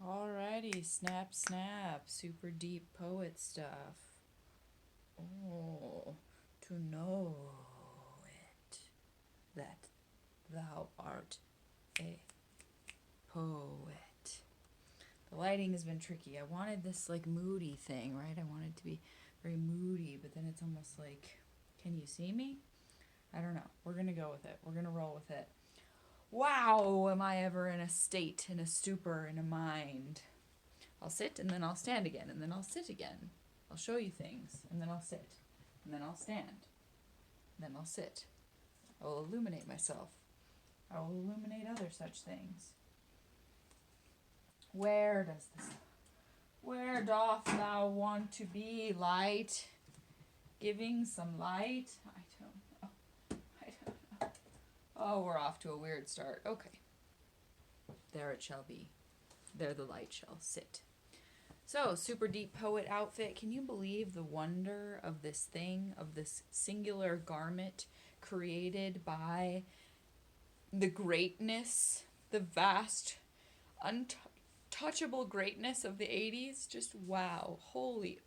Alrighty, snap, snap, super deep poet stuff. Oh, to know it, that thou art a poet. The lighting has been tricky. I wanted this like moody thing, right? I wanted it to be very moody, but then it's almost like, can you see me? I don't know. We're gonna go with it. We're gonna roll with it. Wow, am I ever in a state, in a stupor, in a mind? I'll sit and then I'll stand again and then I'll sit again. I'll show you things and then I'll sit and then I'll stand. And then I'll sit. I will illuminate myself. I will illuminate other such things. Where doth thou want to be, light? Giving some light? I don't know. Oh, we're off to a weird start. Okay. There it shall be. There the light shall sit. So, super deep poet outfit. Can you believe the wonder of this thing, of this singular garment created by the greatness, the vast, untouchable greatness of the 80s? Just wow. Holy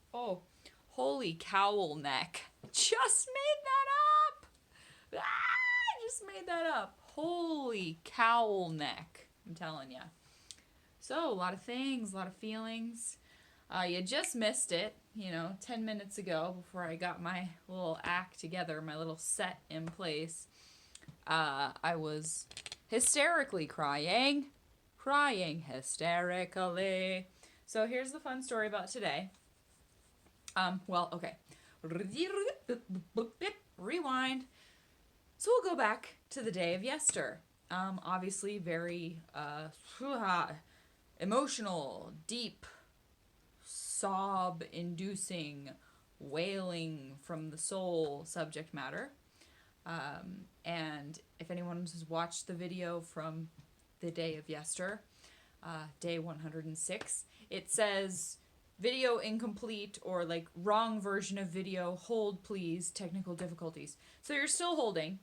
cowl neck. Just made that up! I just made that up. Holy cowl neck. I'm telling you. So, a lot of things, a lot of feelings. You just missed it, 10 minutes ago before I got my little act together, my little set in place. I was hysterically crying hysterically. So here's the fun story about today. Okay. Rewind. So we'll go back to the day of yester. Obviously very emotional, deep, sob-inducing, wailing from the soul subject matter. And if anyone has watched the video from the day of yester, day 106, it says video incomplete or like wrong version of video, hold please, technical difficulties. So you're still holding.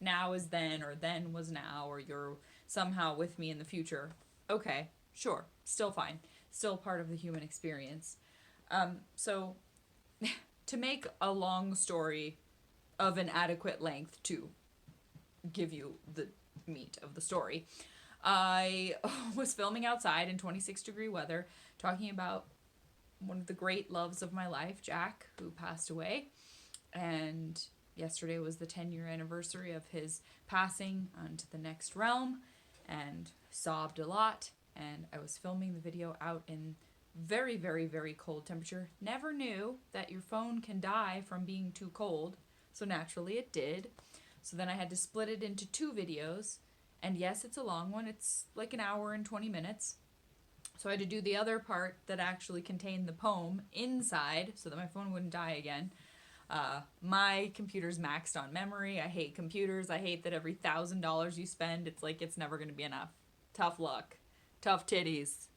Now is then, or then was now, or you're somehow with me in the future. Okay, sure, still fine. Still part of the human experience. So, to make a long story of an adequate length to give you the meat of the story, I was filming outside in 26-degree weather, talking about one of the great loves of my life, Jack, who passed away. And yesterday was the 10-year anniversary of his passing onto the next realm, and sobbed a lot. And I was filming the video out in very, very, very cold temperature. Never knew that your phone can die from being too cold, so naturally it did. So then I had to split it into 2 videos, and yes, it's a long one. It's like an hour and 20 minutes. So I had to do the other part that actually contained the poem inside so that my phone wouldn't die again. My computer's maxed on memory. I hate computers. I hate that every $1,000 you spend, it's like it's never going to be enough. Tough luck. Tough titties.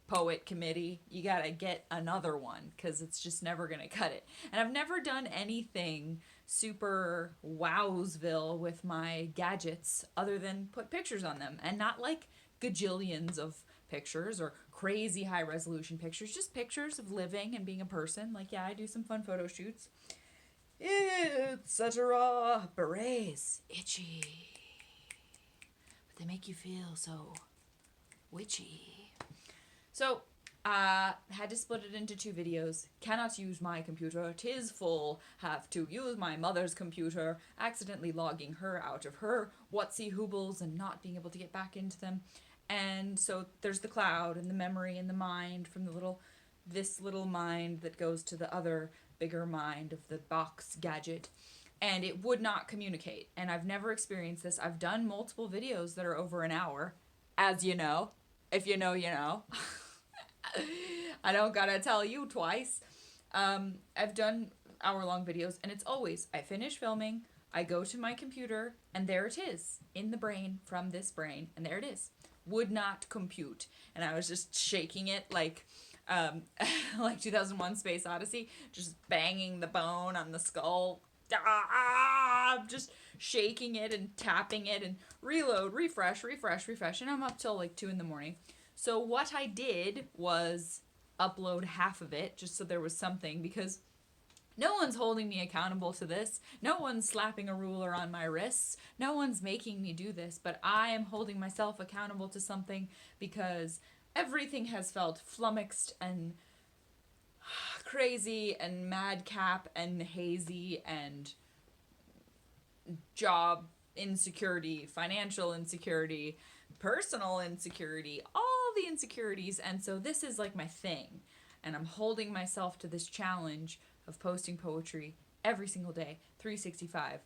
Poet committee. You gotta get another one because it's just never going to cut it. And I've never done anything super wowsville with my gadgets other than put pictures on them, and not like gajillions of pictures or crazy high resolution pictures, just pictures of living and being a person. Like, yeah, I do some fun photo shoots, etc. Berets, itchy, but they make you feel so witchy. So had to split it into 2 videos. Cannot use my computer, 'tis full. Have to use my mother's computer, accidentally logging her out of her whatsy hoobles and not being able to get back into them. And so there's the cloud and the memory and the mind from this little mind that goes to the other bigger mind of the box gadget. And it would not communicate. And I've never experienced this. I've done multiple videos that are over an hour, as you know. If you know, you know. I don't gotta tell you twice. I've done hour-long videos, and it's always, I finish filming, I go to my computer, and there it is, in the brain, from this brain, and there it is. Would not compute. And I was just shaking it like 2001 Space Odyssey, just banging the bone on the skull. Just shaking it and tapping it and reload, refresh, and I'm up till like 2 in the morning. So what I did was upload half of it just so there was something, because no one's holding me accountable to this. No one's slapping a ruler on my wrists. No one's making me do this, but I am holding myself accountable to something because everything has felt flummoxed and crazy and madcap and hazy and job insecurity, financial insecurity, personal insecurity, all the insecurities. And so this is like my thing. And I'm holding myself to this challenge of posting poetry every single day, 365.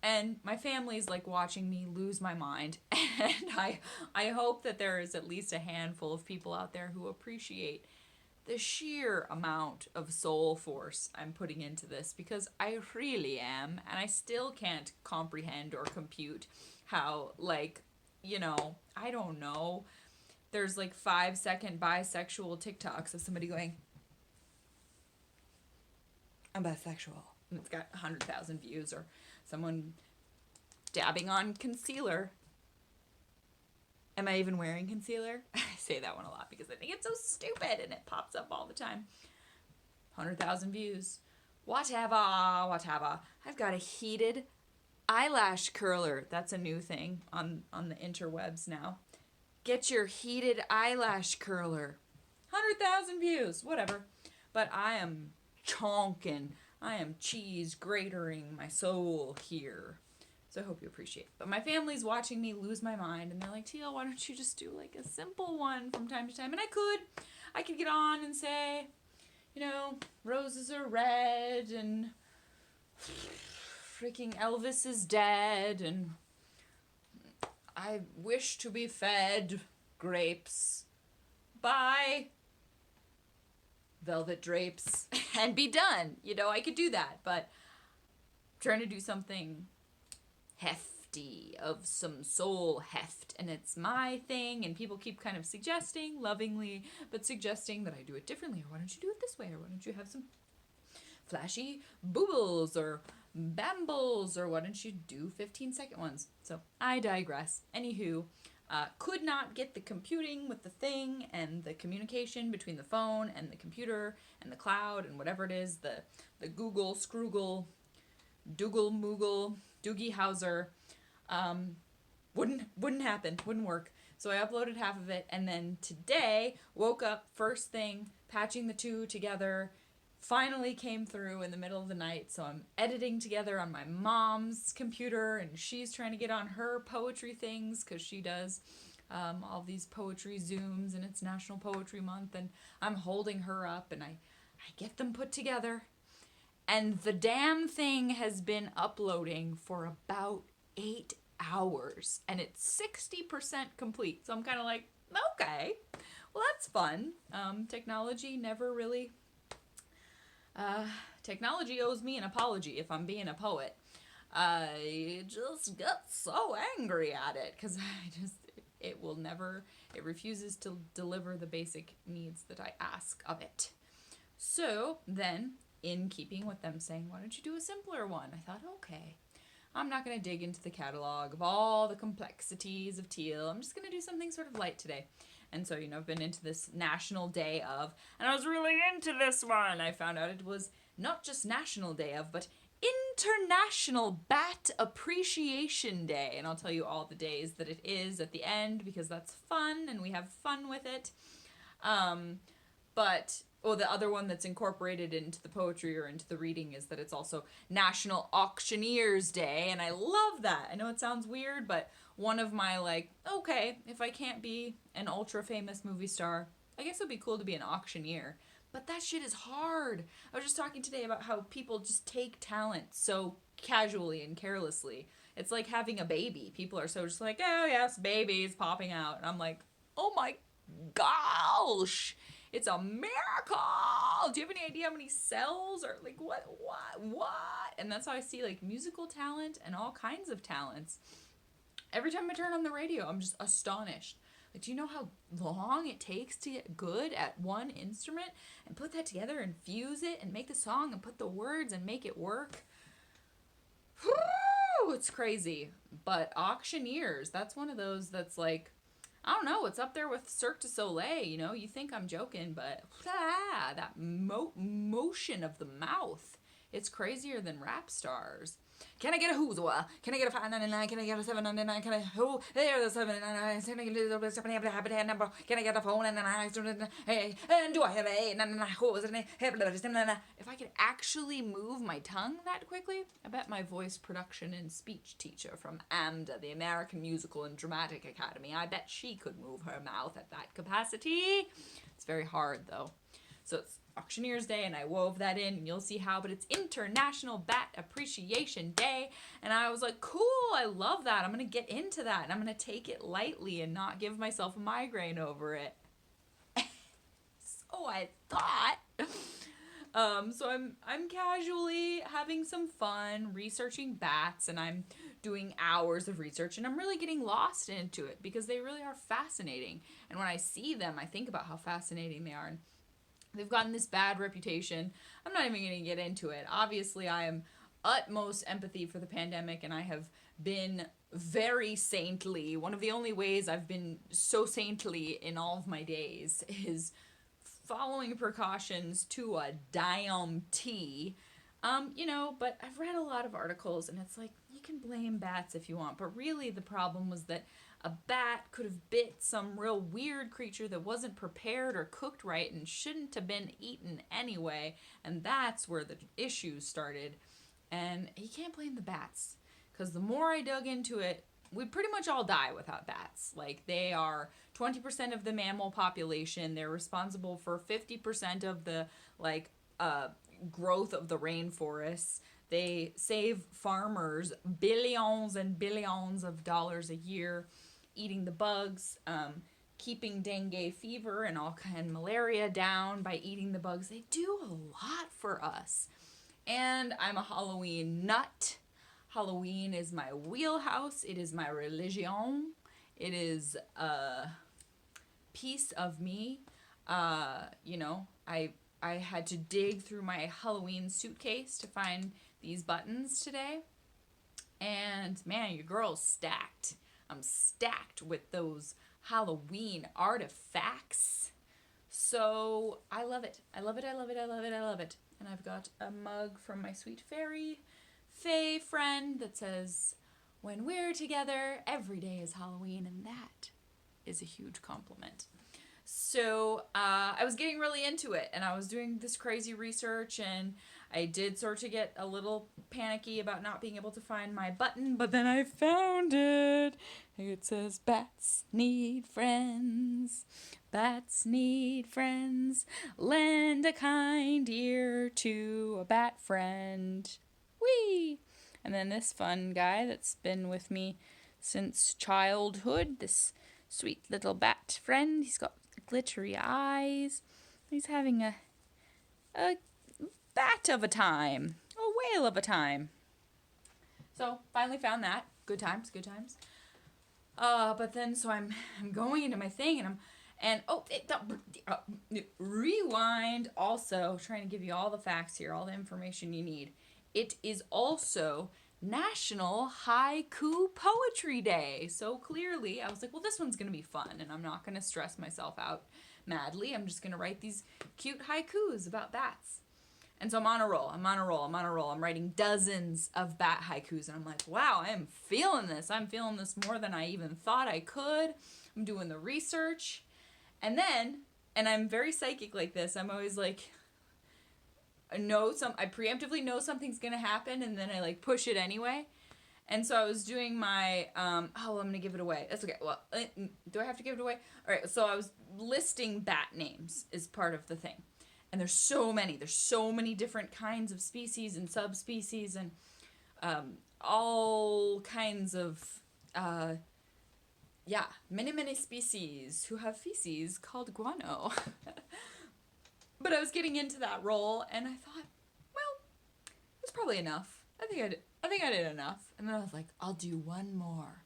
And my family's like watching me lose my mind. And I hope that there is at least a handful of people out there who appreciate the sheer amount of soul force I'm putting into this, because I really am, and I still can't comprehend or compute how, like, I don't know, there's like 5-second bisexual TikToks of somebody going, I'm bisexual, and it's got 100,000 views, or someone dabbing on concealer. Am I even wearing concealer? I say that one a lot because I think it's so stupid and it pops up all the time. 100,000 views. Whatever. I've got a heated eyelash curler. That's a new thing on the interwebs now. Get your heated eyelash curler. 100,000 views. Whatever. But I am chonking. I am cheese gratering my soul here. So I hope you appreciate it. But my family's watching me lose my mind, and they're like, Teal, why don't you just do like a simple one from time to time? And I could get on and say, roses are red, and freaking Elvis is dead, and I wish to be fed grapes by velvet drapes, and be done. I could do that, but I'm trying to do something hefty, of some soul heft, and it's my thing, and people keep kind of suggesting, lovingly, but suggesting that I do it differently, or why don't you do it this way, or why don't you have some flashy boobles, or bambles, or why don't you do 15-second ones? So I digress. Anywho, could not get the computing with the thing and the communication between the phone and the computer and the cloud and whatever it is, the Google, Scroogle, Dougal, Moogle, Doogie Howser, wouldn't happen, wouldn't work. So I uploaded half of it, and then today woke up first thing, patching the two together, finally came through in the middle of the night. So I'm editing together on my mom's computer, and she's trying to get on her poetry things because she does all these poetry Zooms, and it's National Poetry Month, and I'm holding her up, and I get them put together. And the damn thing has been uploading for about 8 hours. And it's 60% complete. So I'm kind of like, okay, well, that's fun. Technology never really... technology owes me an apology if I'm being a poet. I just get so angry at it because it refuses to deliver the basic needs that I ask of it. So then, in keeping with them saying, why don't you do a simpler one? I thought, okay, I'm not going to dig into the catalog of all the complexities of Teal. I'm just going to do something sort of light today. And so, I've been into this National Day of, and I was really into this one. I found out it was not just National Day of, but International Bat Appreciation Day. And I'll tell you all the days that it is at the end because that's fun and we have fun with it. The other one that's incorporated into the poetry or into the reading is that it's also National Auctioneers Day, and I love that. I know it sounds weird, but one of my, okay, if I can't be an ultra-famous movie star, I guess it would be cool to be an auctioneer. But that shit is hard. I was just talking today about how people just take talent so casually and carelessly. It's like having a baby. People are so just like, oh yes, baby's popping out. And I'm like, oh my gosh, it's a miracle. Do you have any idea how many cells or what? And that's how I see musical talent and all kinds of talents. Every time I turn on the radio, I'm just astonished. Do you know how long it takes to get good at one instrument and put that together and fuse it and make the song and put the words and make it work? Whew, it's crazy. But auctioneers, that's one of those that's I don't know, it's up there with Cirque du Soleil, you know? You think I'm joking, but that motion of the mouth, it's crazier than rap stars. Can I get a Hoozwa? Can I get a 5.99? Can I get a 7.99? Can I? Oh, there the 7.99. Can I get a phone? And hey, and do I have a 8.99? If I could actually move my tongue that quickly, I bet my voice production and speech teacher from AMDA, the American Musical and Dramatic Academy, I bet she could move her mouth at that capacity. It's very hard though. So it's Auctioneer's Day, and I wove that in, and you'll see how, but it's International Bat Appreciation Day, and I was like, cool, I love that, I'm going to get into that, and I'm going to take it lightly and not give myself a migraine over it. So I thought. So I'm casually having some fun researching bats, and I'm doing hours of research, and I'm really getting lost into it because they really are fascinating, and when I see them, I think about how fascinating they are, and they've gotten this bad reputation. I'm not even going to get into it. Obviously, I am utmost empathy for the pandemic, and I have been very saintly. One of the only ways I've been so saintly in all of my days is following precautions to a damn T. You know, but I've read a lot of articles, and it's like, you can blame bats if you want, but really the problem was that a bat could have bit some real weird creature that wasn't prepared or cooked right and shouldn't have been eaten anyway, and that's where the issues started. And you can't blame the bats, because the more I dug into it, we'd pretty much all die without bats. Like, they are 20% of the mammal population. They're responsible for 50% of the, growth of the rainforests. They save farmers billions and billions of dollars a year, eating the bugs, keeping dengue fever and all kind malaria down by eating the bugs. They do a lot for us. And I'm a Halloween nut. Halloween is my wheelhouse. It is my religion. It is a piece of me. You know, I had to dig through my Halloween suitcase to find these buttons today. And man, your girl's stacked. I'm stacked with those Halloween artifacts. So I love it. I love it. I love it. I love it. I love it. And I've got a mug from my sweet Faye friend that says, when we're together, every day is Halloween. And that is a huge compliment. So I was getting really into it, and I was doing this crazy research, and I did sort of get a little panicky about not being able to find my button, but then I found it. It says, bats need friends. Bats need friends. Lend a kind ear to a bat friend. Whee! And then this fun guy that's been with me since childhood, this sweet little bat friend. He's got glittery eyes. He's having a bat of a time. A whale of a time. So, finally found that. Good times, good times. But then, so I'm going into my thing, and rewind. Also, trying to give you all the facts here, all the information you need. It is also National Haiku Poetry Day. So clearly, I was like, well, this one's going to be fun, and I'm not going to stress myself out madly. I'm just going to write these cute haikus about bats. And so I'm on a roll. I'm writing dozens of bat haikus, and I'm like, wow, I am feeling this. I'm feeling this more than I even thought I could. I'm doing the research. And I'm very psychic like this. I'm always like, I preemptively know something's gonna happen, and then I like push it anyway. And so I was doing my I'm gonna give it away. That's okay. Well, do I have to give it away? All right. So I was listing bat names as part of the thing, and there's so many different kinds of species and subspecies, and all kinds of many species who have feces called guano. But I was getting into that role, and I thought, well, it's probably enough. I think I did enough. And then I was like, I'll do one more.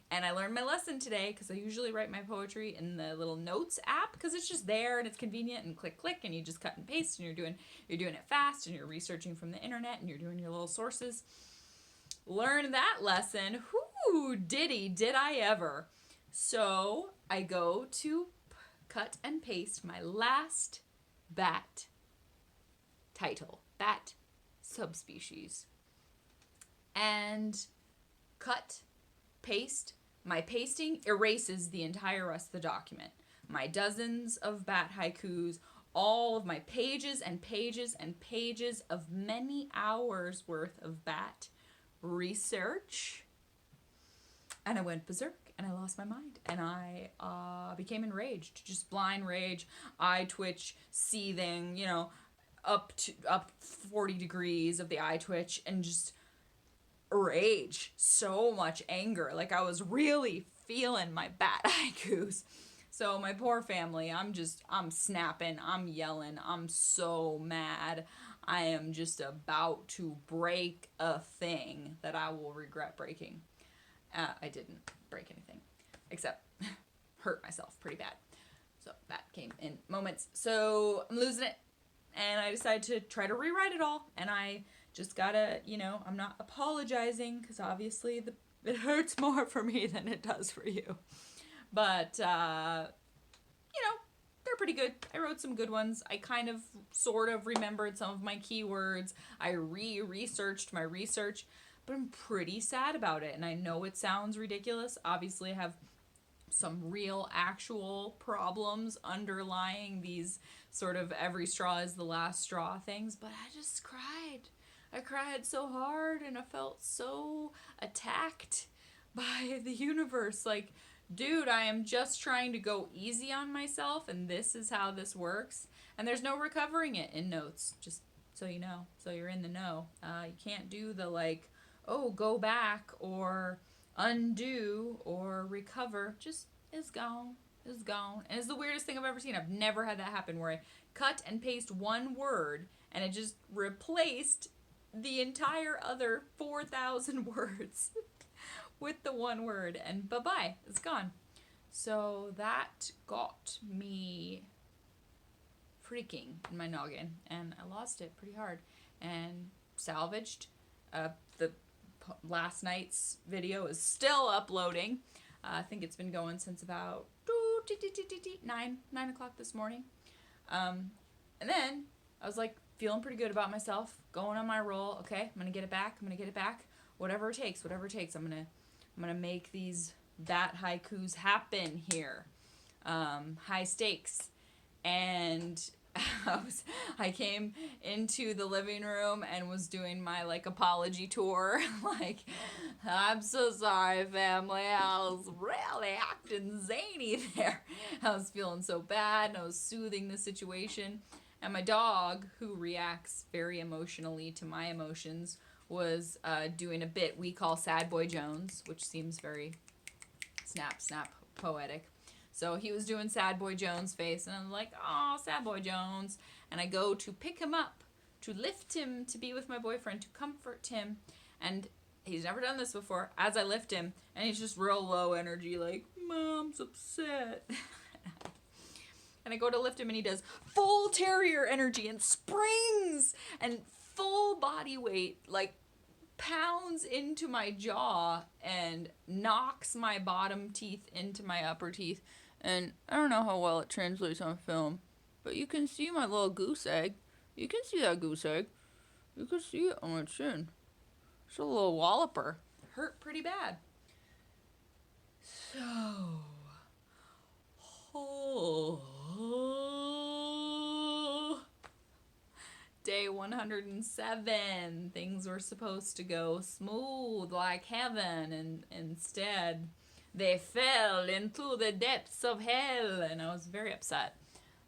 And I learned my lesson today, because I usually write my poetry in the little notes app, because it's just there and it's convenient, and click, and you just cut and paste, and you're doing it fast, and you're researching from the internet, and you're doing your little sources. Learn that lesson. Whoo, did I ever. So I go to cut and paste my last bat title, bat subspecies, and cut, paste. My pasting erases the entire rest of the document. My dozens of bat haikus, all of my pages and pages and pages of many hours worth of bat research. And I went berserk and I lost my mind and I became enraged, just blind rage, eye twitch, seething, up 40 degrees of the eye twitch, and just rage, so much anger. Like, I was really feeling my bat haikus. So my poor family, I'm snapping, I'm yelling, I'm so mad. I am just about to break a thing that I will regret breaking. I didn't break anything, except hurt myself pretty bad. So that came in moments. So I'm losing it, and I decided to try to rewrite it all. And I just gotta, I'm not apologizing, because obviously it hurts more for me than it does for you. But, they're pretty good. I wrote some good ones. I kind of, sort of remembered some of my keywords. I researched my research, but I'm pretty sad about it. And I know it sounds ridiculous. Obviously, I have some real, actual problems underlying these sort of every straw is the last straw things, but I just cried. I cried so hard, and I felt so attacked by the universe. Like, dude, I am just trying to go easy on myself, and this is how this works. And there's no recovering it in notes, just so you know, so you're in the know. You can't do the, go back or undo or recover. Just, it's gone. It's gone. And it's the weirdest thing I've ever seen. I've never had that happen where I cut and paste one word, and it just replaced the entire other 4,000 words with the one word, and bye-bye, it's gone. So that got me freaking in my noggin, and I lost it pretty hard, and salvaged. The last night's video is still uploading. I think it's been going since about 9 o'clock this morning. And then I was like, feeling pretty good about myself, going on my roll. Okay, I'm gonna get it back. Whatever it takes. I'm gonna make these bat haikus happen here. High stakes. And I came into the living room and was doing my apology tour. I'm so sorry, family. I was really acting zany there. I was feeling so bad, and I was soothing the situation. And my dog, who reacts very emotionally to my emotions, was doing a bit we call Sad Boy Jones, which seems very snap poetic. So he was doing Sad Boy Jones face, and I'm like, oh, Sad Boy Jones. And I go to pick him up, to lift him, to be with my boyfriend, to comfort him. And he's never done this before. As I lift him, and he's just real low energy, like, Mom's upset. And I go to lift him, and he does full terrier energy and springs and full body weight, pounds into my jaw and knocks my bottom teeth into my upper teeth. And I don't know how well it translates on film, but you can see my little goose egg. You can see that goose egg. You can see it on my chin. It's a little walloper. Hurt pretty bad. So... Day 107. Things were supposed to go smooth like heaven, and instead they fell into the depths of hell, and I was very upset.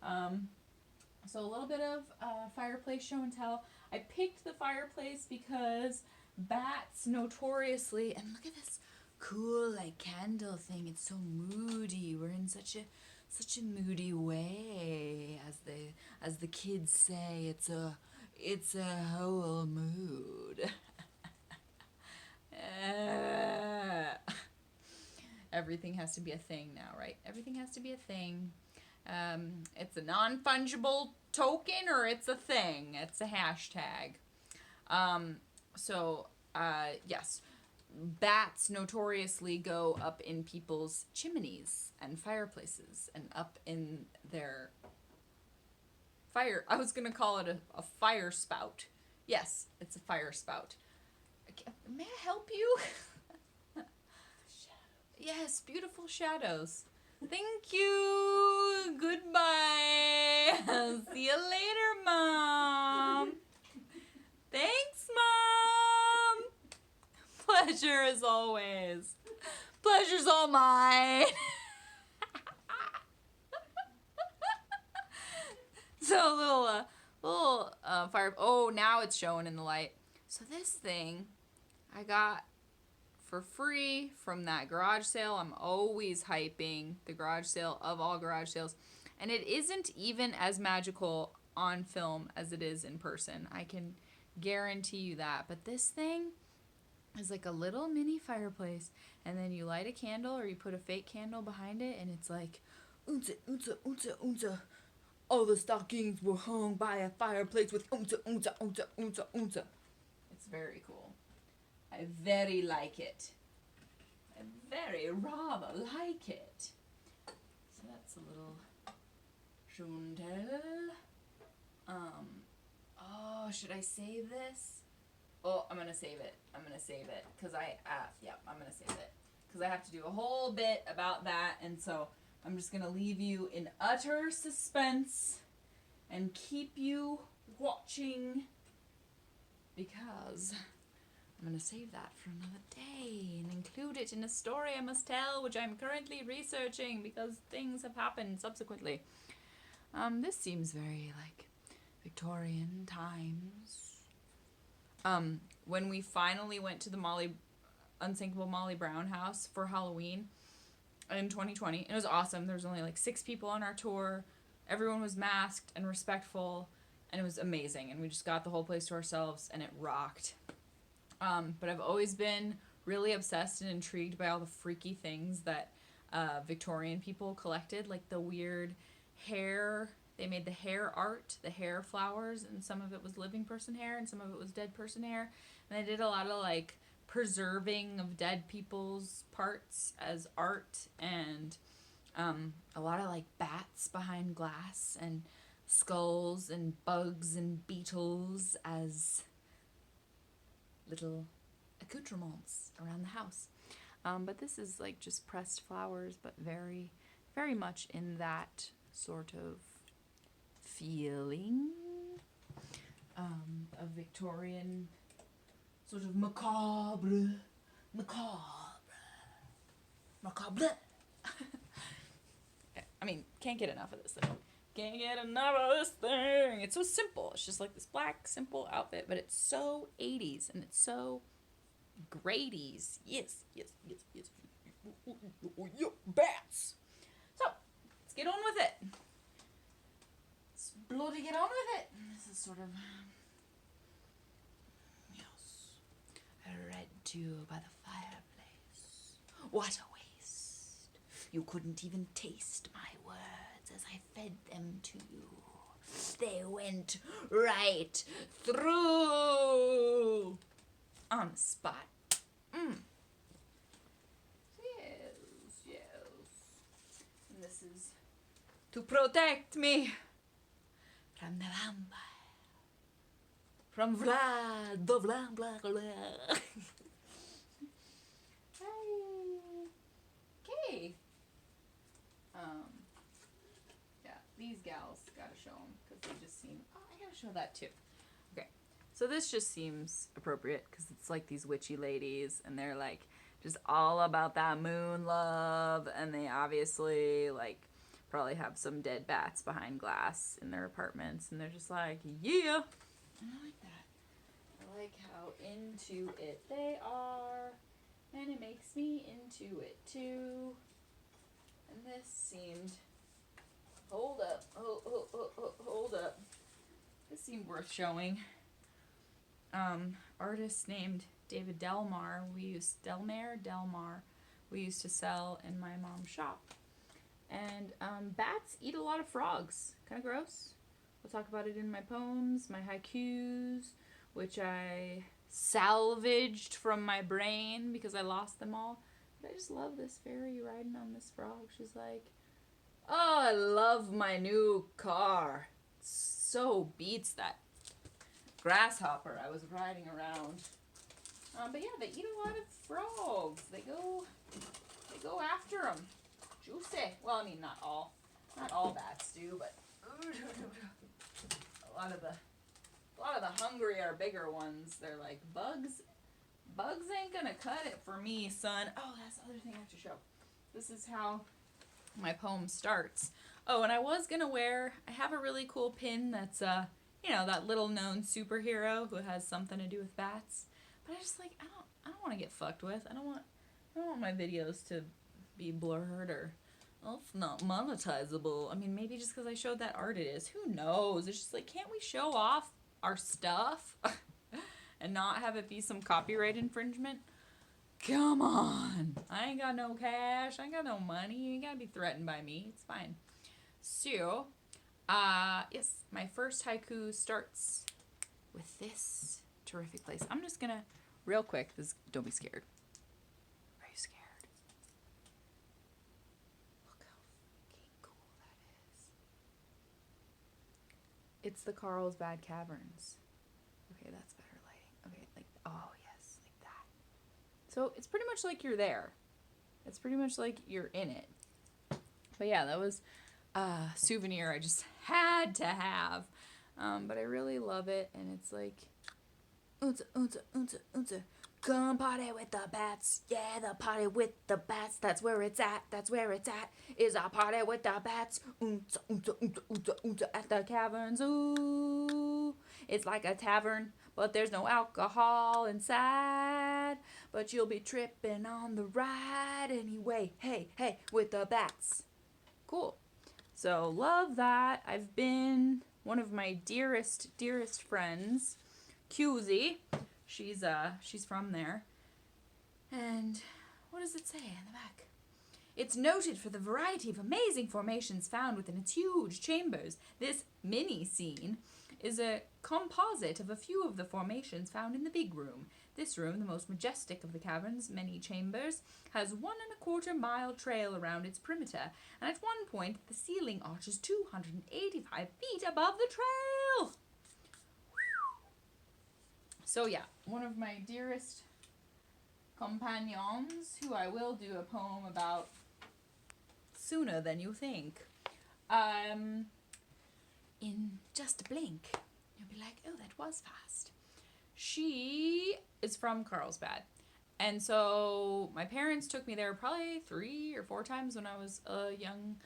So a little bit of fireplace show and tell. I picked the fireplace because bats notoriously, and look at this cool candle thing. It's so moody. We're in such a moody way, as the kids say. It's a whole mood. Everything has to be a thing now, right? Everything has to be a thing. It's a non-fungible token, or it's a thing. It's a hashtag. Yes. bats notoriously go up in people's chimneys and fireplaces and up in their fire. I was going to call it a fire spout. Yes, it's a fire spout. May I help you? Yes, beautiful shadows. Thank you. Goodbye. See you later, Mom. Thanks, Mom. Pleasure as always. Pleasure's all mine. So a little fire. Oh, now it's showing in the light. So this thing I got for free from that garage sale. I'm always hyping the garage sale of all garage sales. And it isn't even as magical on film as it is in person. I can guarantee you that. But this thing is like a little mini fireplace. And then you light a candle or you put a fake candle behind it. And it's like, oonza, oonza, oonza, oonza. All the stockings were hung by a fireplace with oonza, oonza, oonza, oonza, oonza. It's very cool. I very like it. I very rather like it. So that's a little Juntel. Oh, should I save this? Oh, I'm gonna save it. I'm gonna save it because I'm gonna save it because I have to do a whole bit about that, and so I'm just gonna leave you in utter suspense and keep you watching because I'm going to save that for another day and include it in a story I must tell, which I'm currently researching because things have happened subsequently. This seems very, like, Victorian times. When we finally went to the Unsinkable Molly Brown house for Halloween in 2020, it was awesome. There was only, like, 6 people on our tour. Everyone was masked and respectful, and it was amazing. And we just got the whole place to ourselves, and it rocked. But I've always been really obsessed and intrigued by all the freaky things that Victorian people collected, like the weird hair. They made the hair art, the hair flowers, and some of it was living person hair, and some of it was dead person hair. And they did a lot of, like, preserving of dead people's parts as art, and a lot of, like, bats behind glass, and skulls, and bugs, and beetles as little accoutrements around the house. But this is like just pressed flowers, but very, very much in that sort of feeling. A Victorian sort of macabre. I mean, can't get enough of this thing. Can't get enough of this thing. It's so simple. It's just like this black, simple outfit, but it's so 80s and it's so great-ies. Yes. Bats. So, let's get on with it. Let's bloody get on with it. This is sort of, read to you by the fireplace. What a waste. You couldn't even taste my words as I fed them to you. They went right through on the spot. Yes. And this is to protect me from the vampire. From Vlad, the Vlad, blah, blah. Okay. These gals, gotta show them, because they just seem, I gotta show that too. Okay, so this just seems appropriate, because it's like these witchy ladies, and they're like, just all about that moon love, and they obviously, like, probably have some dead bats behind glass in their apartments, and they're just like, yeah! And I like that. I like how into it they are, and it makes me into it too. And this seemed... Hold up. Hold up. This seemed worth showing. Artist named David Delmar. Delmar. We used to sell in my mom's shop. And bats eat a lot of frogs. Kind of gross. I'll talk about it in my poems, my haikus, which I salvaged from my brain because I lost them all. But I just love this fairy riding on this frog. She's like, oh, I love my new car. So beats that grasshopper I was riding around. But yeah, they eat a lot of frogs. They go after them. Juicy. Well, I mean, not all bats do, but a lot of the hungrier, bigger ones. They're like, bugs ain't gonna cut it for me, son. Oh, that's the other thing I have to show. This is how my poem starts. Oh, and I have a really cool pin that's that little known superhero who has something to do with bats. But I just like, I don't want to get fucked with. I don't want my videos to be blurred or, well, it's not monetizable. I mean, maybe just because I showed that art it is. Who knows? It's just like, can't we show off our stuff and not have it be some copyright infringement? Come on. I ain't got no cash. I ain't got no money. You ain't got to be threatened by me. It's fine. So, yes, my first haiku starts with this terrific place. I'm just gonna, real quick, don't be scared. Are you scared? Look how fucking cool that is. It's the Carlsbad Caverns. Okay, that's better lighting. Okay, like, oh yes, like that. So it's pretty much like you're there. It's pretty much like you're in it. But yeah, that was a souvenir I just had to have. But I really love it, and it's like, oonta, oonta, oonta, oonta. Come party with the bats. Yeah, the party with the bats. That's where it's at. That's where it's at. Is our party with the bats. Oonta, oonta, oonta, oonta, oonta at the caverns. Ooh. It's like a tavern, but there's no alcohol inside. But you'll be tripping on the ride anyway. Hey, hey, with the bats. Cool. So, love that. I've been one of my dearest friends, Cusie. She's from there. And what does it say in the back? It's noted for the variety of amazing formations found within its huge chambers. This mini scene is a composite of a few of the formations found in the big room. This room, the most majestic of the cavern's many chambers, has 1.25 mile trail around its perimeter, and at one point the ceiling arches 285 feet above the trail. So yeah, one of my dearest companions, who I will do a poem about sooner than you think. In just a blink, you'll be like, oh, that was fast. She is from Carlsbad. And so my parents took me there probably 3 or 4 times when I was a young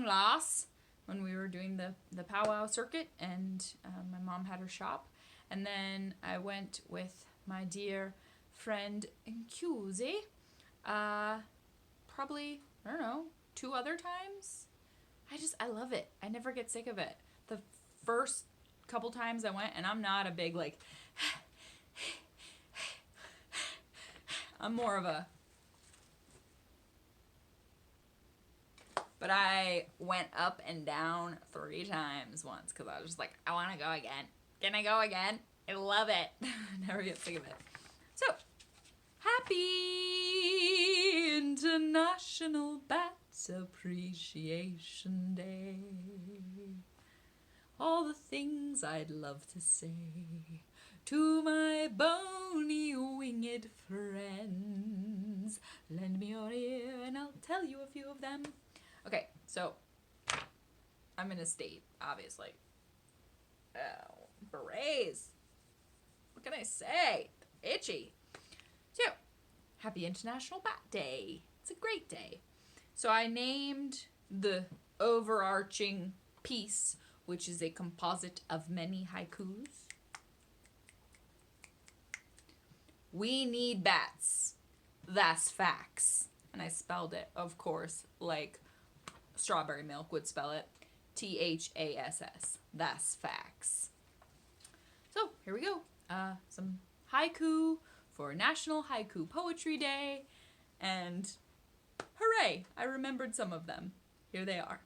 lass, when we were doing the powwow circuit, and my mom had her shop. And then I went with my dear friend Cusie, probably, I don't know, 2 other times. I love it. I never get sick of it. The first couple times I went, and I'm not a big, like, I'm more of a, but I went up and down 3 times once, because I was just like, I want to go again. Can I go again? I love it. Never get sick of it. So, happy International Bats Appreciation Day. All the things I'd love to say to my bony winged friends. Lend me your ear and I'll tell you a few of them. Okay, so I'm in a state, obviously. Oh, berets. What can I say? Itchy. So, happy International Bat Day. It's a great day. So I named the overarching piece, which is a composite of many haikus, We need bats. That's facts. And I spelled it, of course, like Strawberry Milk would spell it. THASS. That's facts. So, here we go. Some haiku for National Haiku Poetry Day. And hooray! I remembered some of them. Here they are.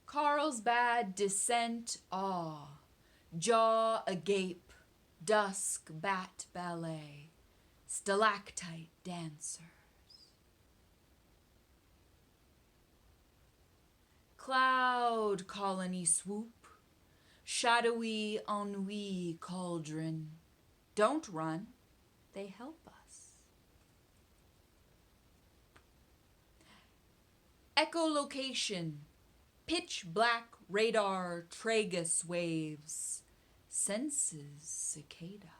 Carlsbad descent awe, jaw agape, dusk bat ballet, stalactite dancers. Cloud colony swoop, shadowy ennui cauldron. Don't run, they help us. Echolocation, pitch black radar tragus waves, senses cicada.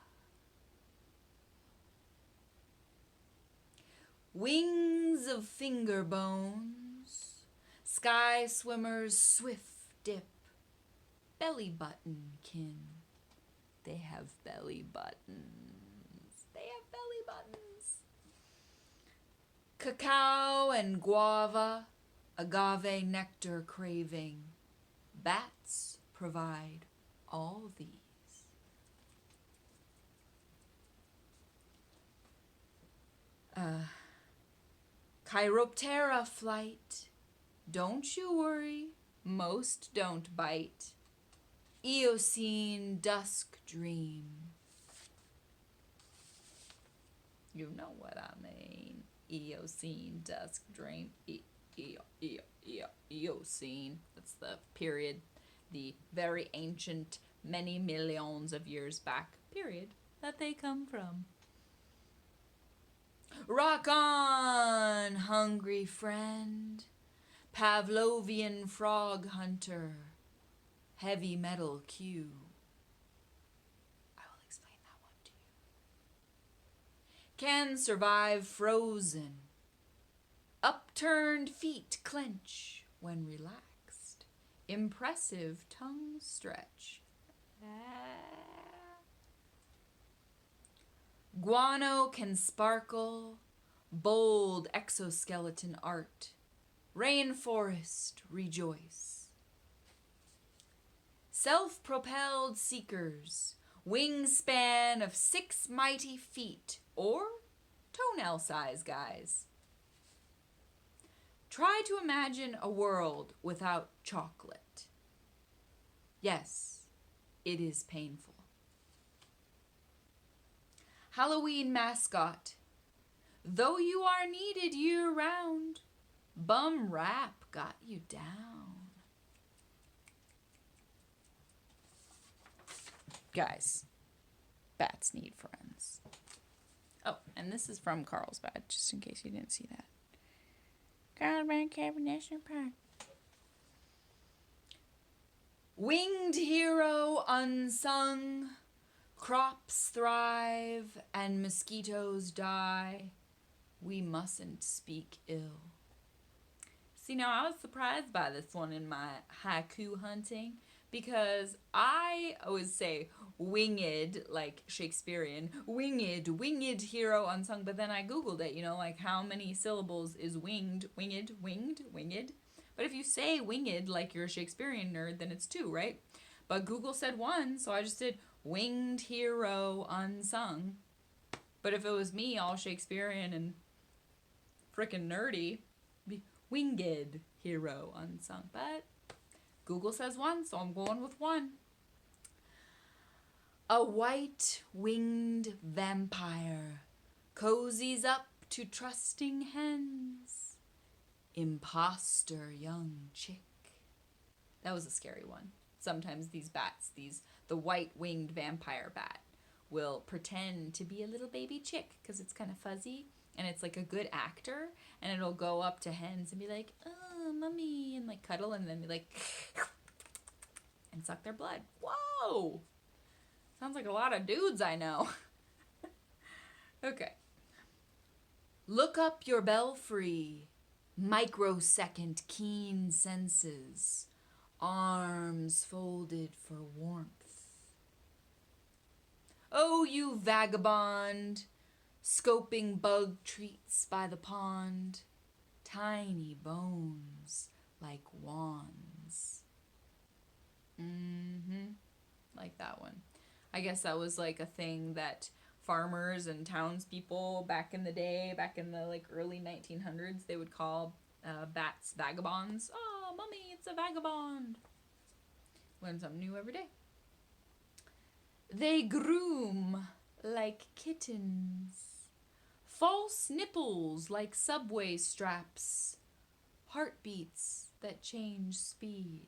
Wings of finger bones, sky swimmers swift dip, belly button kin. They have belly buttons. They have belly buttons. Cacao and guava, agave nectar craving. Bats provide all these. Chiroptera flight. Don't you worry, most don't bite. Eocene dusk dream. You know what I mean. Eocene dusk dream. Eocene. That's the period. The very ancient, many millions of years back period that they come from. Rock on, hungry friend. Pavlovian frog hunter. Heavy metal cue. I will explain that one to you. Can survive frozen. Upturned feet clench when relaxed. Impressive tongue stretch. Guano can sparkle. Bold exoskeleton art. Rainforest rejoice. Self-propelled seekers, wingspan of 6 mighty feet, or toenail size, guys. Try to imagine a world without chocolate. Yes, it is painful. Halloween mascot. Though you are needed year-round, bum rap got you down. Guys, bats need friends. Oh, and this is from Carlsbad, just in case you didn't see that. Carlsbad Cavern National Park. Winged hero unsung, crops thrive and mosquitoes die. We mustn't speak ill. See, now I was surprised by this one in my haiku hunting, because I always say winged, like Shakespearean, winged hero unsung, but then I Googled it, like how many syllables is winged. But if you say winged like you're a Shakespearean nerd, then it's 2, right? But Google said 1, so I just did winged hero unsung. But if it was me, all Shakespearean and frickin' nerdy, it'd be winged hero unsung. But Google says 1, so I'm going with 1. A white-winged vampire cozies up to trusting hens. Imposter young chick. That was a scary one. Sometimes these bats, the white-winged vampire bat, will pretend to be a little baby chick because it's kind of fuzzy and it's like a good actor, and it'll go up to hens and be like, oh, mummy, and like cuddle and then be like, and suck their blood. Whoa! Sounds like a lot of dudes I know. Okay. Look up your belfry. Microsecond keen senses. Arms folded for warmth. Oh, you vagabond, scoping bug treats by the pond. Tiny bones like wands. Like that one. I guess that was like a thing that farmers and townspeople back in the day, back in the like early 1900s, they would call bats vagabonds. Oh, mommy, it's a vagabond. Learn something new every day. They groom like kittens. False nipples like subway straps. Heartbeats that change speed.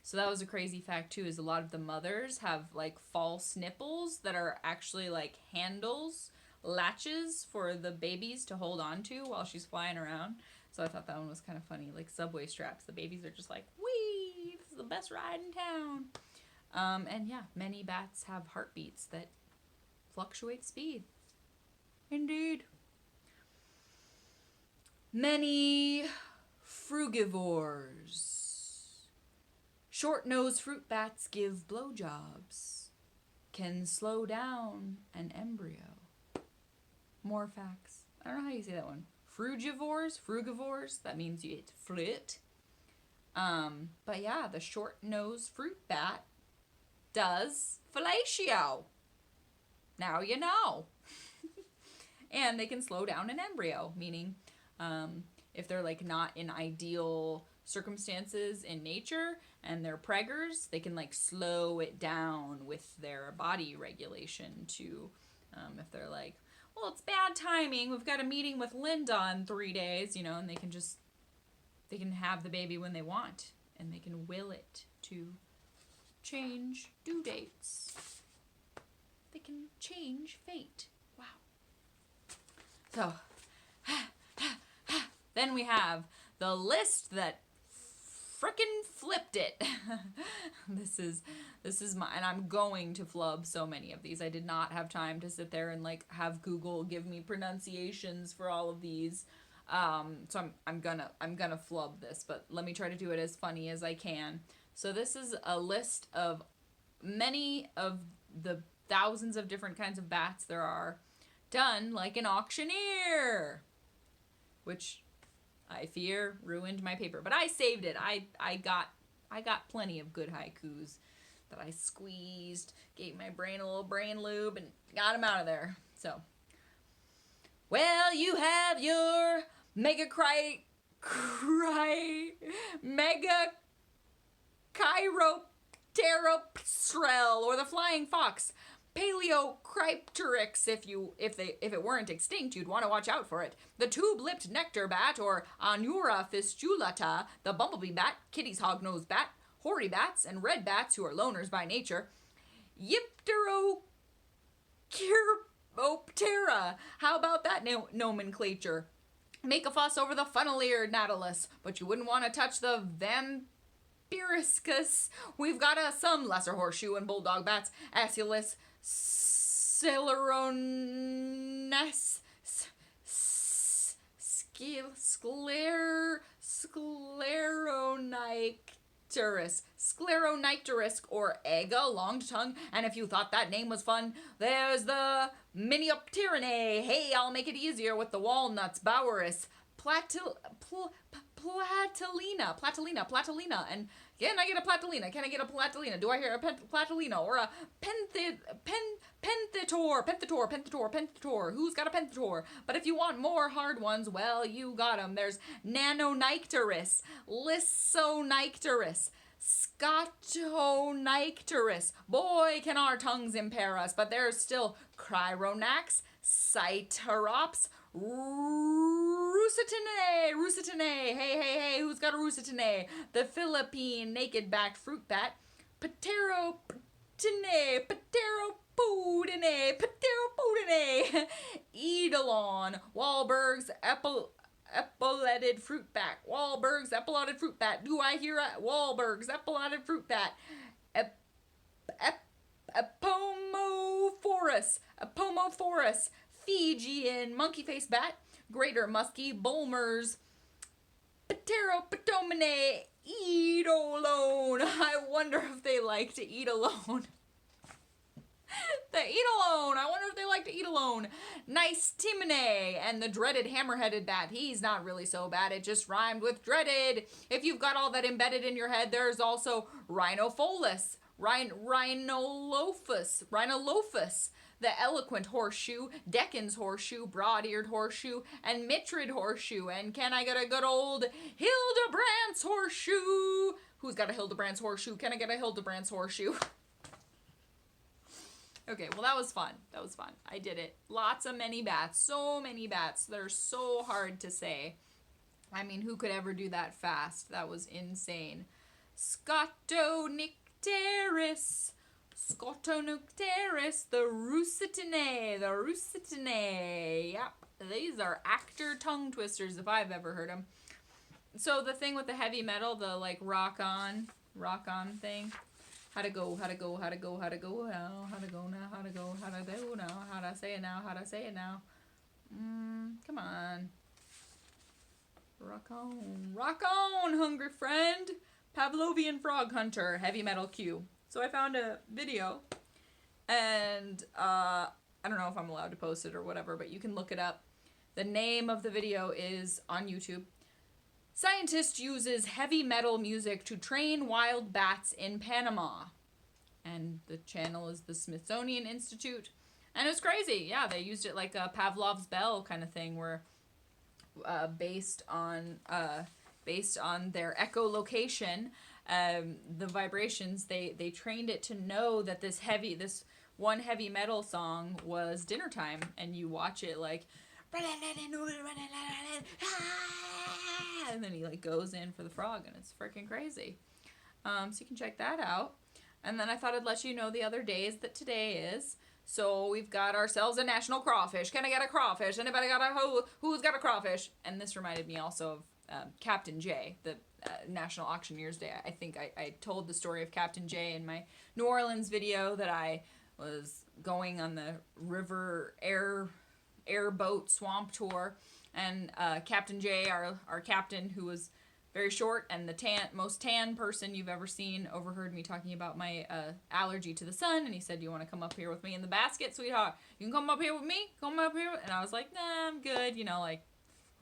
So that was a crazy fact too, is a lot of the mothers have like false nipples that are actually like handles, latches for the babies to hold on to while she's flying around. So I thought that one was kind of funny, like subway straps. The babies are just like, wee, this is the best ride in town. And yeah, many bats have heartbeats that fluctuate speed. Indeed. Many frugivores. Short-nosed fruit bats give blowjobs. Can slow down an embryo. More facts. I don't know how you say that one. Frugivores. That means you eat fruit. But yeah, the short-nosed fruit bat does fellatio. Now you know. And they can slow down an embryo, meaning if they're like not in ideal circumstances in nature and they're preggers, they can like slow it down with their body regulation to if they're like, well, it's bad timing, we've got a meeting with Linda in 3 days, you know, and they can have the baby when they want, and they can will it to change due dates. They can change fate. Wow. So then we have the list that frickin' flipped it. This is my, and I'm going to flub so many of these. I did not have time to sit there and like have Google give me pronunciations for all of these. So I'm gonna flub this, but let me try to do it as funny as I can. So this is a list of many of the thousands of different kinds of bats there are, done like an auctioneer, which I fear ruined my paper, but I saved it. I got plenty of good haikus that I squeezed, gave my brain a little brain lube, and got them out of there. So, well, you have your mega chiropteropstrel, or the flying fox. Paleocrypteryx, if it weren't extinct, you'd want to watch out for it. The tube-lipped nectar bat, or Anura fistulata, the bumblebee bat, Kitty's hog-nosed bat, hoary bats, and red bats who are loners by nature. Yipterochiroptera. How about that nomenclature? Make a fuss over the funnel-eared nautilus, but you wouldn't want to touch the Vampiriscus. We've got some lesser horseshoe and bulldog bats, Aeolus scleronis, scleronicterus, or Ega, long tongue. And if you thought that name was fun, there's the Miniopterinae. Hey, I'll make it easier with the walnuts, Boweris, Platalina, and can I get a Platalina? Do I hear a Platalina or a Pentator? Who's got a Pentator? But if you want more hard ones, well, you got them. There's Nanonicterus, Lyssonicterus, Scotonicterus. Boy, can our tongues impair us, but there's still Chironax, Cyterops, Rusitinae, hey, who's got a Rusitinae? The Philippine naked-backed fruit bat, Pteropodinae, Eidolon, Wahlberg's epauletted fruit bat, Do I hear a Wahlberg's epauletted fruit bat? Epomophorus, Fijian monkey face bat, greater musky, Bulmers, Pteroptominae, Eidolon. I wonder if they like to eat alone. I wonder if they like to eat alone. Nice Timone, and the dreaded hammer-headed bat. He's not really so bad, it just rhymed with dreaded. If you've got all that embedded in your head, there's also Rhinophilus, Rhinolophus, the eloquent horseshoe, Deccan's horseshoe, broad-eared horseshoe, and Mitrid horseshoe. And can I get a good old Hildebrandt's horseshoe? Who's got a Hildebrandt's horseshoe? Can I get a Hildebrandt's horseshoe? Okay, well, that was fun. That was fun. I did it. Lots of many bats. So many bats. They're so hard to say. I mean, who could ever do that fast? That was insane. Scotonicteris. Scotonicteris. The Rusitinae. Yep. These are actor tongue twisters if I've ever heard them. So the thing with the heavy metal, the like rock on thing. How to go now, how to go now, how to go now, how to say it now, how to say it now. Come on. Rock on, hungry friend. Pavlovian frog hunter, heavy metal cue. So I found a video, and I don't know if I'm allowed to post it or whatever, but you can look it up. The name of the video is on YouTube. Scientist uses heavy metal music to train wild bats in Panama. And the channel is the Smithsonian Institute. And it was crazy. Yeah, they used it like a Pavlov's bell kind of thing, where based on their echolocation, the vibrations, they trained it to know that this one heavy metal song was dinner time, and you watch it like, and then he like goes in for the frog, and it's freaking crazy. So you can check that out. And then I thought I'd let you know the other days that today is. So we've got ourselves a national crawfish. Can I get a crawfish? Anybody got who's got a crawfish? And this reminded me also of Captain J, the National Auctioneers Day. I think I told the story of Captain J in my New Orleans video, that I was going on the river airboat swamp tour, and Captain J, our captain, who was very short and the most tan person you've ever seen, overheard me talking about my allergy to the sun, and he said, "You want to come up here with me in the basket, sweetheart? You can come up here with me? Come up here." And I was like, "Nah, I'm good." You know, like,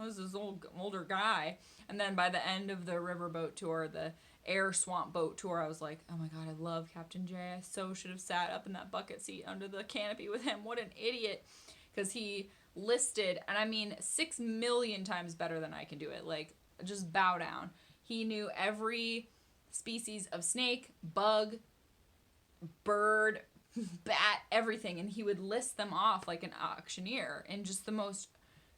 I was this older guy. And then by the end of the riverboat tour, the air swamp boat tour, I was like, oh my God, I love Captain J. I so should have sat up in that bucket seat under the canopy with him. What an idiot. Because he listed, and I mean 6 million times better than I can do it. Like, just bow down. He knew every species of snake, bug, bird, bat, everything. And he would list them off like an auctioneer in just the most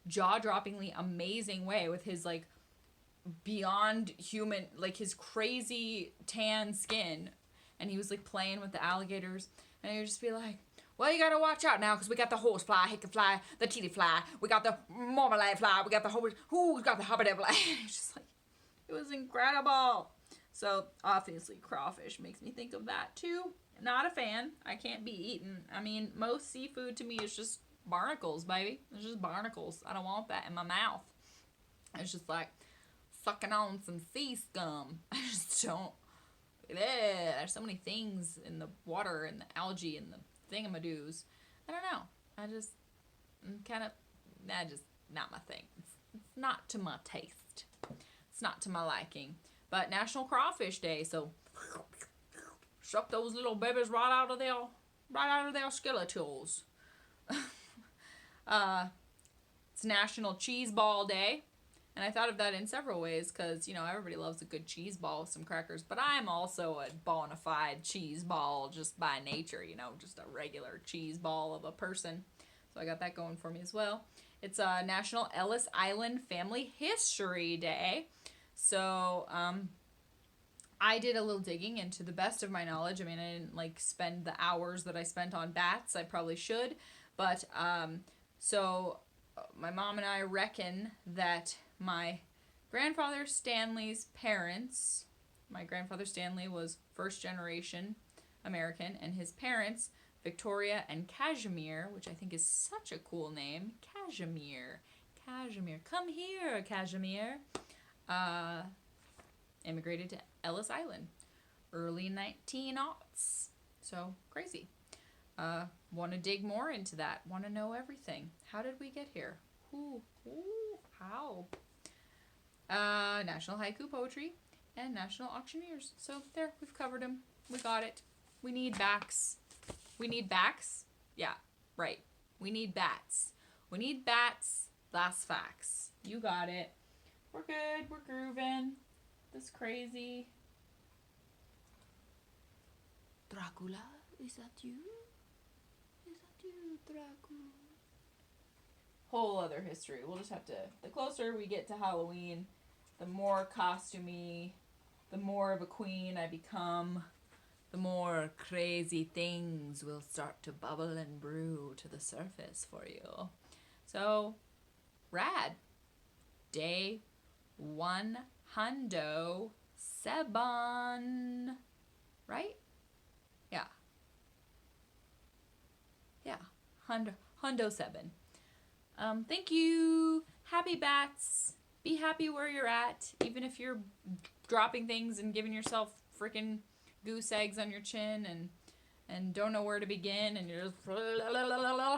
jaw-droppingly amazing way, with his like beyond human, like his crazy tan skin. And he was like playing with the alligators, and he would just be like, "Well, you gotta watch out now, because we got the horsefly, hickey fly, the titty fly, we got the marmalade fly, we got the who's got the hobbit fly." It's just like, it was incredible. So obviously crawfish makes me think of that too. Not a fan. I can't be eaten. I mean, most seafood to me is just barnacles, baby. It's just barnacles. I don't want that in my mouth. It's just like sucking on some sea scum. I just don't. There's so many things in the water and the algae and the thingamadoos. I don't know. Just not my thing. It's not to my taste. It's not to my liking. But National Crawfish Day, so suck those little babies right out of their skeletons. It's National Cheese Ball Day. And I thought of that in several ways, because, you know, everybody loves a good cheese ball with some crackers. But I'm also a bona fide cheese ball just by nature, you know, just a regular cheese ball of a person. So I got that going for me as well. It's National Ellis Island Family History Day. So I did a little digging into the best of my knowledge. I mean, I didn't like spend the hours that I spent on bats. I probably should. But so my mom and I reckon that my grandfather Stanley's parents, my grandfather Stanley was first generation American, and his parents, Victoria and Casimir, which I think is such a cool name, Casimir, come here, Casimir, immigrated to Ellis Island, early 1900s. So crazy. Want to dig more into that? Want to know everything? How did we get here? How? National Haiku Poetry and National Auctioneers. So there, we've covered them. We got it. We need backs. We need backs? Yeah, right. We need bats. We need bats. Last facts. You got it. We're good. We're grooving. This crazy. Dracula, is that you? Whole other history. We'll just have to... The closer we get to Halloween, the more costumey, the more of a queen I become, the more crazy things will start to bubble and brew to the surface for you. So, rad. Day 107. Right? Yeah. Yeah. Hundo 7. Thank you. Happy bats. Be happy where you're at, even if you're dropping things and giving yourself freaking goose eggs on your chin and don't know where to begin and you're just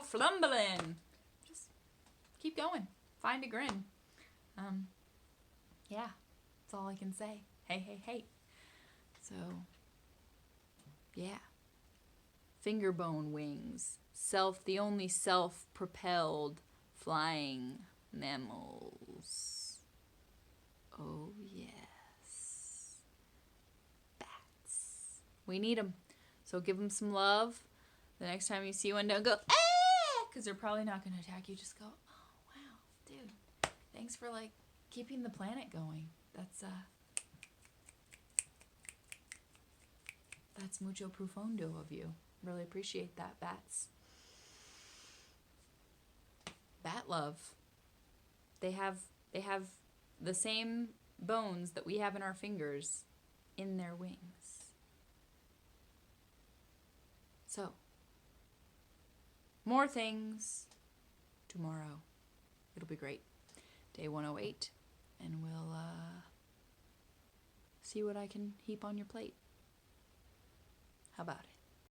flumbling. Just keep going. Find a grin. Yeah, that's all I can say. Hey. So, yeah. Finger bone wings. The only self-propelled flying mammals. Oh, yes. Bats. We need them. So give them some love. The next time you see one, don't go, ah! Because they're probably not going to attack you. Just go, oh, wow, dude. Thanks for, like, keeping the planet going. That's mucho profundo of you. Really appreciate that, bats. Bat love. They have the same bones that we have in our fingers in their wings. So, more things tomorrow. It'll be great. Day 108, and we'll see what I can heap on your plate. How about it?